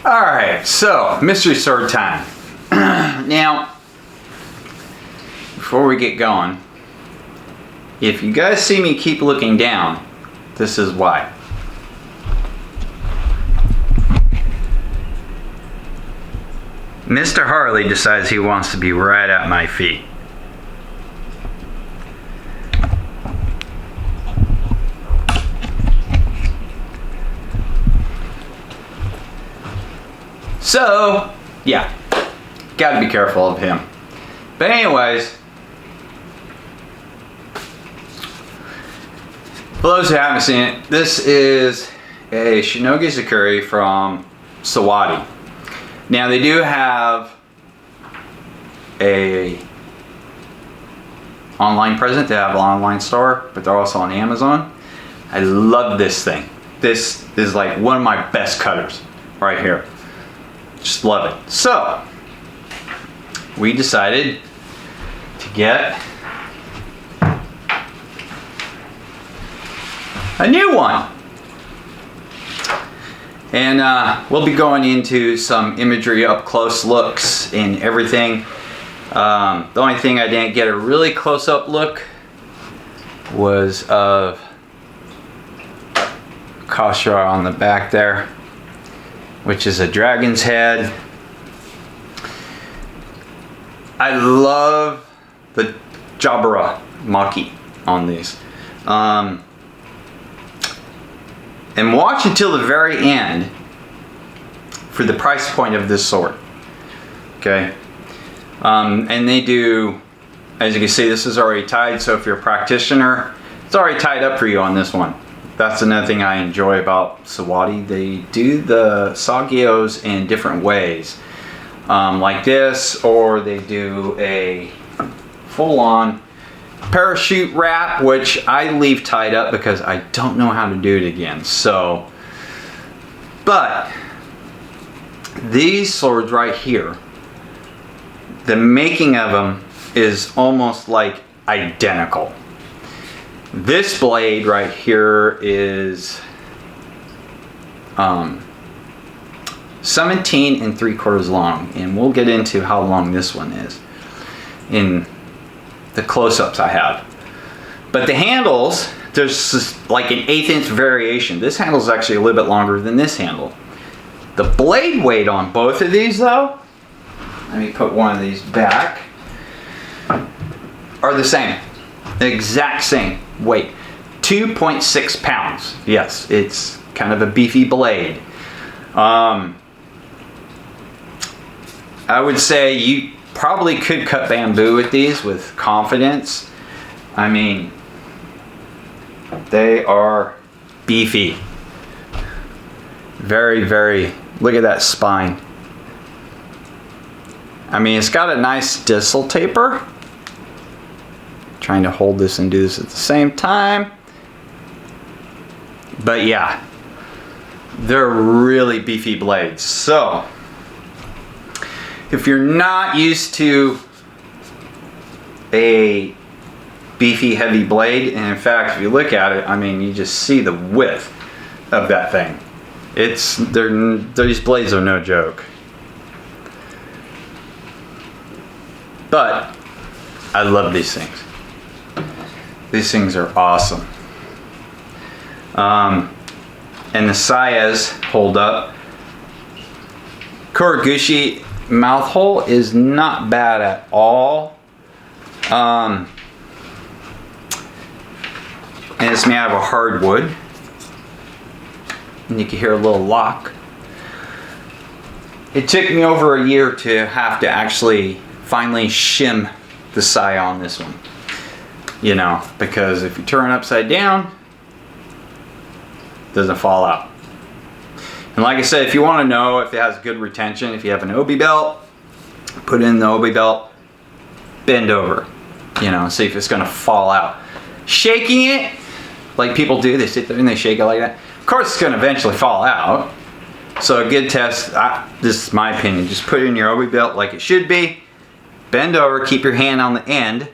Alright, so mystery sword time. Now, before we get going, if you guys see me keep looking down, this is why. Mr. Harley decides he wants to be right at my feet. So, yeah, gotta be careful of him. But anyways, for those who haven't seen it, this is a Shinogi Zakuri from Sawadi. Now they do have a online presence, they have an online store, but they're also on Amazon. I love this thing. This is like one of my best cutters right here. Just love it. So, we decided to get a new one. And we'll be going into some imagery up close looks and everything. The only thing I didn't get a really close up look was of Khosrau on the back there, which is a dragon's head. I love the Jabura Maki on these. And watch until the very end for the price point of this sword. Okay. And they do, as you can see, this is already tied, so if you're a practitioner, it's already tied up for you on this one. That's another thing I enjoy about Sawadi. They do the Sagios in different ways. Like this, or they do a full-on parachute wrap, which I leave tied up because I don't know how to do it again. So, but these swords right here, the making of them is almost like identical. This blade right here is 17 3/4 long, and we'll get into how long this one is in the close-ups I have. But the handles, there's just like an 1/8 inch variation. This handle is actually a little bit longer than this handle. The blade weight on both of these though, let me put one of these back, are the same. The exact same weight. 2.6 pounds. Yes, it's kind of a beefy blade. I would say you probably could cut bamboo with these with confidence. I mean, they are beefy. Very, very, look at that spine. I mean, it's got a nice distal taper. Trying to hold this and do this at the same time. But yeah, they're really beefy blades. So, if you're not used to a beefy, heavy blade, and in fact, if you look at it, I mean, you just see the width of that thing. These blades are no joke. But I love these things. These things are awesome. And the sayas hold up. Koregushi mouth hole is not bad at all. And it's made out of a hardwood. And you can hear a little lock. It took me over a year to have to actually finally shim the saya on this one. You know, because if you turn it upside down, it doesn't fall out. And like I said, if you want to know if it has good retention, if you have an obi belt, put it in the obi belt, bend over, you know, see if it's going to fall out. Shaking it, like people do, they sit there and they shake it like that. Of course, it's going to eventually fall out. So a good test, this is my opinion, just put it in your obi belt like it should be, bend over, keep your hand on the end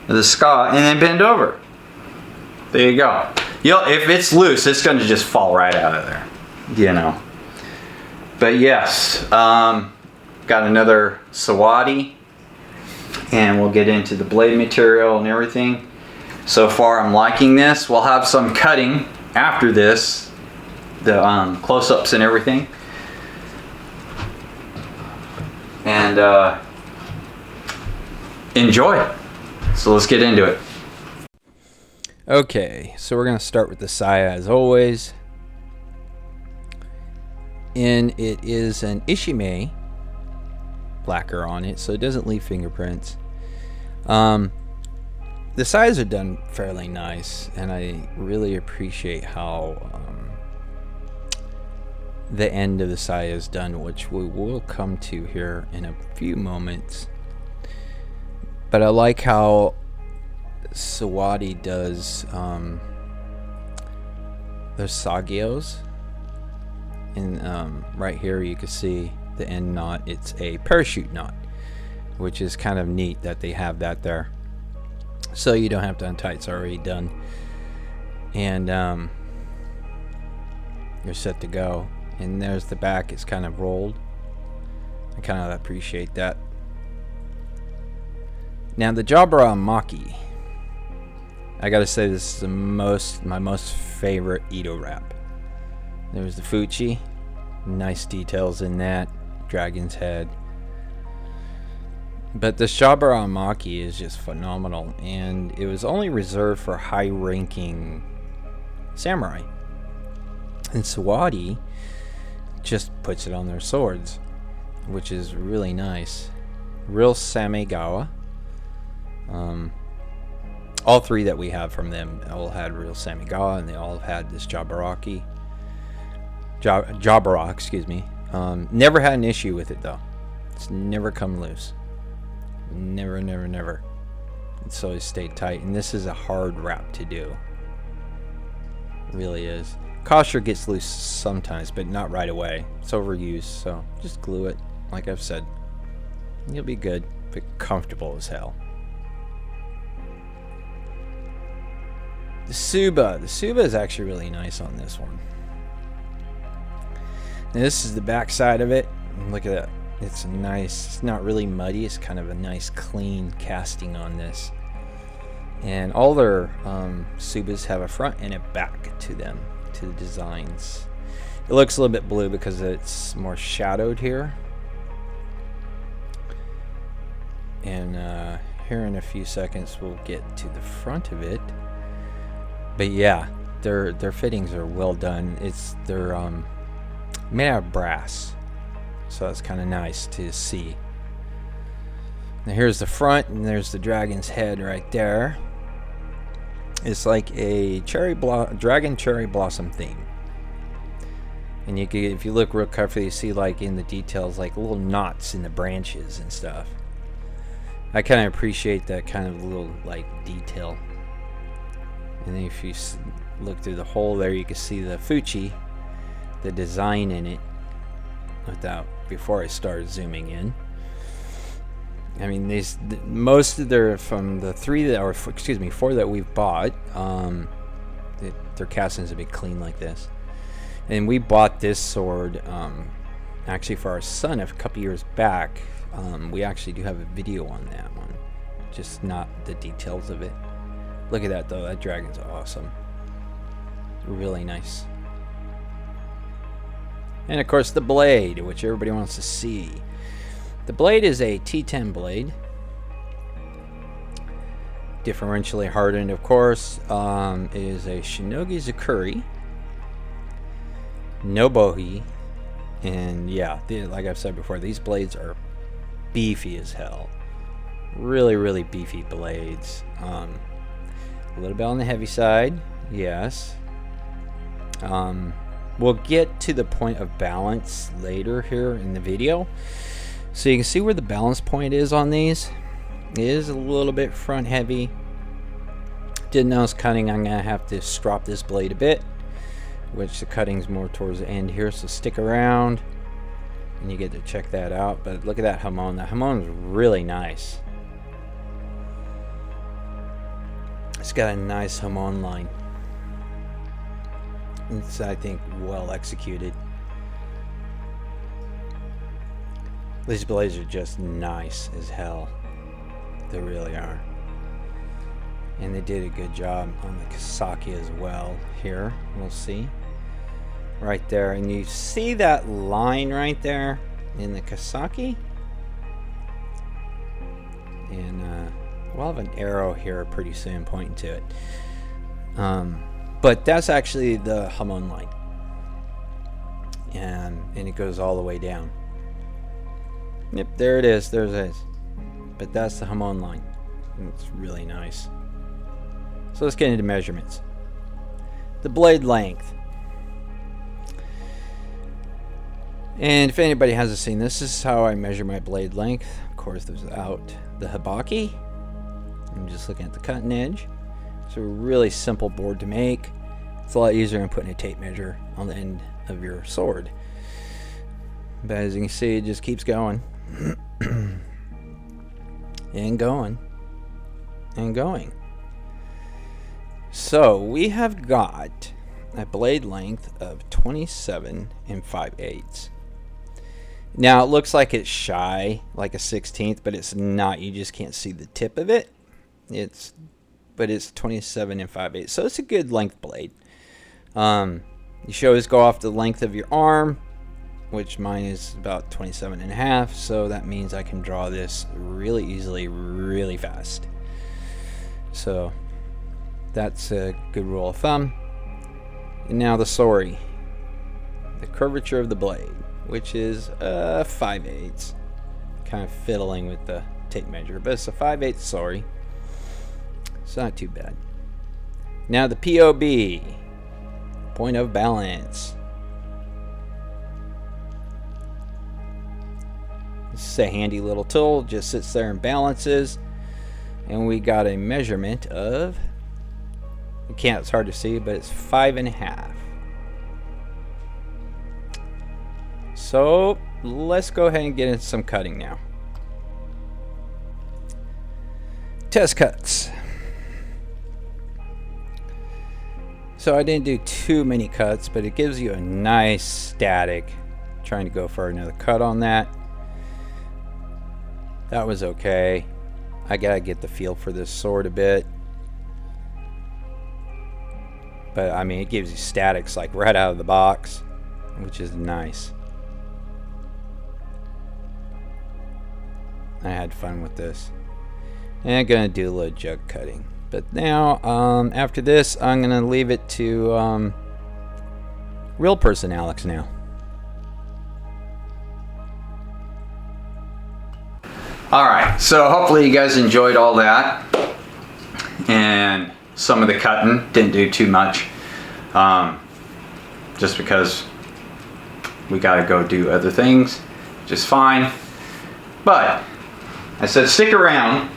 of the ska, and then bend over. There you go. If it's loose, it's going to just fall right out of there, you know. But yes, got another Sawadi, and we'll get into the blade material and everything. So far I'm liking this. We'll have some cutting after this, the close-ups and everything. And enjoy. So let's get into it. Okay, so we're going to start with the Saya as always. And it is an Ishime lacquer on it, so it doesn't leave fingerprints. The Sayas are done fairly nice, and I really appreciate how the end of the Saya is done, which we will come to here in a few moments. But I like how Sawadi does those sagios, and right here you can see the end knot. It's a parachute knot, which is kind of neat that they have that there, so you don't have to untie. It's already done, and you're set to go. And there's the back. It's kind of rolled. I kind of appreciate that. Now the Jabra Maki, I gotta say, this is my most favorite Ito wrap. There's the Fuchi, nice details in that, dragon's head. But the Jabra Maki is just phenomenal, and it was only reserved for high-ranking samurai. And Sawadi just puts it on their swords, which is really nice. Real Samegawa. All three that we have from them all had real Samegawa, and they all had this Jabara, excuse me. Never had an issue with it though. It's never come loose. Never, never, never. It's always stayed tight, and this is a hard wrap to do. It really is. Kosher gets loose sometimes, but not right away. It's overused, so just glue it, like I've said. You'll be good, but comfortable as hell. The Tsuba. The Tsuba is actually really nice on this one. Now this is the back side of it. Look at that. It's nice. It's not really muddy. It's kind of a nice clean casting on this. And all their Tsubas have a front and a back to them, to the designs. It looks a little bit blue because it's more shadowed here. And here in a few seconds we'll get to the front of it. But yeah, their fittings are well done. They're made out of brass, so that's kind of nice to see. Now here's the front, and there's the dragon's head right there. It's like a dragon cherry blossom theme, and you can, if you look real carefully, you see like in the details like little knots in the branches and stuff. I kind of appreciate that kind of little like detail. And then if you look through the hole there, you can see the Fuchi, the design in it, before I start zooming in. I mean, most of from the four that we've bought, their castings have been clean like this. And we bought this sword actually for our son a couple years back. We actually do have a video on that one, just not the details of it. Look at that though, that dragon's awesome. Really nice. And of course the blade, which everybody wants to see. The blade is a T10 blade. Differentially hardened, of course. It is a Shinogi Zakuri. No bohi. And yeah, like I've said before, these blades are beefy as hell. Really, really beefy blades. A little bit on the heavy side, yes. We'll get to the point of balance later here in the video, so you can see where the balance point is on these. It is a little bit front heavy. Didn't know I was cutting. I'm gonna have to strop this blade a bit, which the cutting's more towards the end here, so stick around and you get to check that out. But look at that hamon. That hamon is really nice. It's got a nice hamon line. It's, I think, well executed. These blades are just nice as hell. They really are. And they did a good job on the Kawasaki as well. Here, we'll see. Right there. And you see that line right there in the Kawasaki? And we'll have an arrow here pretty soon pointing to it. But that's actually the Hamon line. And it goes all the way down. Yep, there it is. There it is. But that's the Hamon line. And it's really nice. So let's get into measurements. The blade length. And if anybody hasn't seen this, this is how I measure my blade length. Of course, without the Hibaki. I'm just looking at the cutting edge. It's a really simple board to make. It's a lot easier than putting a tape measure on the end of your sword. But as you can see, it just keeps going. And going. And going. So we have got a blade length of 27 5/8. Now it looks like it's shy, like a 16th, but it's not. You just can't see the tip of it. But it's 27 5/8. So it's a good length blade. You should always go off the length of your arm, which mine is about 27.5. So that means I can draw this really easily, really fast. So that's a good rule of thumb. And now the sori, the curvature of the blade, which is 5/8. Kind of fiddling with the tape measure, but it's a 5/8 sori. It's not too bad. Now the POB, point of balance. This is a handy little tool, just sits there and balances. And we got a measurement of, it's hard to see, but it's 5.5. So let's go ahead and get into some cutting now. Test cuts. So I didn't do too many cuts, but it gives you a nice static. Trying to go for another cut on that. That was okay. I gotta get the feel for this sword a bit. But I mean, it gives you statics like right out of the box, which is nice. I had fun with this. And I'm gonna do a little jug cutting. But now, after this, I'm gonna leave it to real person Alex now. Alright, so hopefully you guys enjoyed all that. And some of the cutting, didn't do too much. Just because we gotta go do other things, which is fine. But I said stick around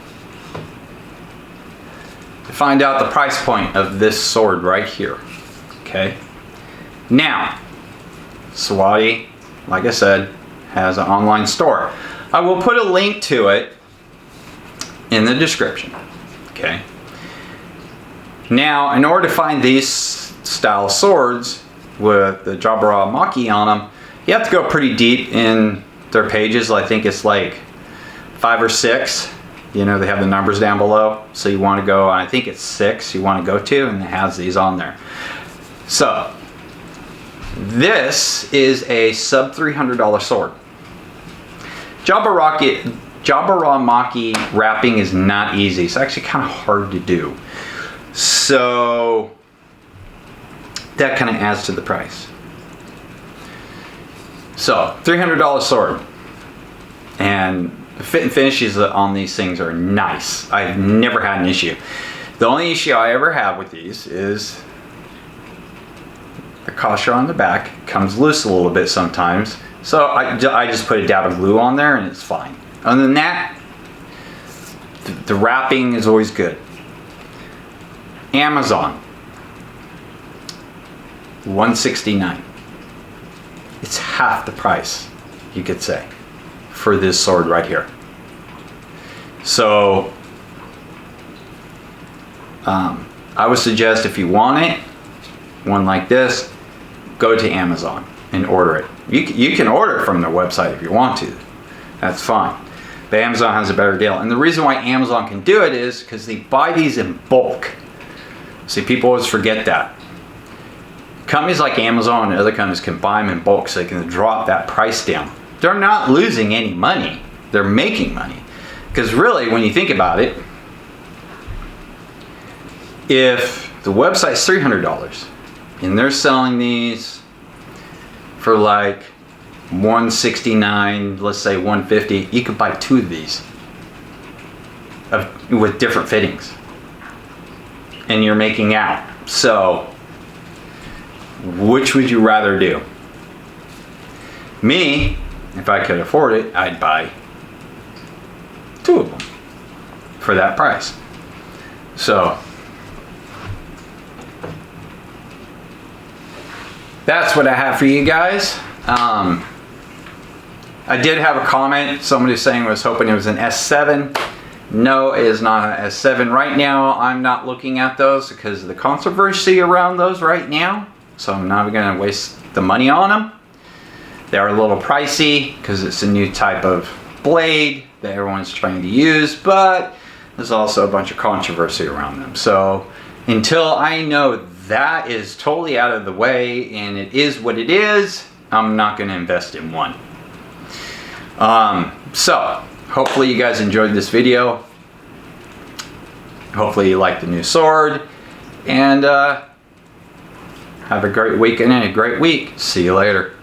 to find out the price point of this sword right here. Okay. Now, Sawadi, like I said, has an online store. I will put a link to it in the description. Okay. Now, in order to find these style swords with the Jabara Maki on them, you have to go pretty deep in their pages. I think it's like 5 or 6. You know, they have the numbers down below. So you want to go, I think it's 6 you want to go to, and it has these on there. So, this is a sub $300 sword. Jabara Maki wrapping is not easy. It's actually kind of hard to do. So that kind of adds to the price. So $300 sword, and the fit and finishes on these things are nice. I've never had an issue. The only issue I ever have with these is the kosher on the back comes loose a little bit sometimes. So I just put a dab of glue on there and it's fine. Other than that, the wrapping is always good. Amazon, $169. It's half the price, you could say, for this sword right here. So I would suggest if you want it, one like this, go to Amazon and order it. You can order it from their website if you want to, That's fine. But Amazon has a better deal. And the reason why Amazon can do it is because they buy these in bulk. See, people always forget that. Companies like Amazon and other companies can buy them in bulk so they can drop that price down. They're not losing any money. They're making money. Because really, when you think about it, if the website's $300 and they're selling these for like $169, let's say $150, you could buy 2 of these with different fittings. And you're making out. So, which would you rather do? Me, if I could afford it, I'd buy 2 of them for that price. So, that's what I have for you guys. I did have a comment. Somebody saying was hoping it was an S7. No, it is not an S7 right now. I'm not looking at those because of the controversy around those right now. So I'm not going to waste the money on them. They are a little pricey because it's a new type of blade that everyone's trying to use, but there's also a bunch of controversy around them. So until I know that is totally out of the way and it is what it is, I'm not going to invest in one. So hopefully you guys enjoyed this video. Hopefully you like the new sword, and have a great weekend and a great week. See you later.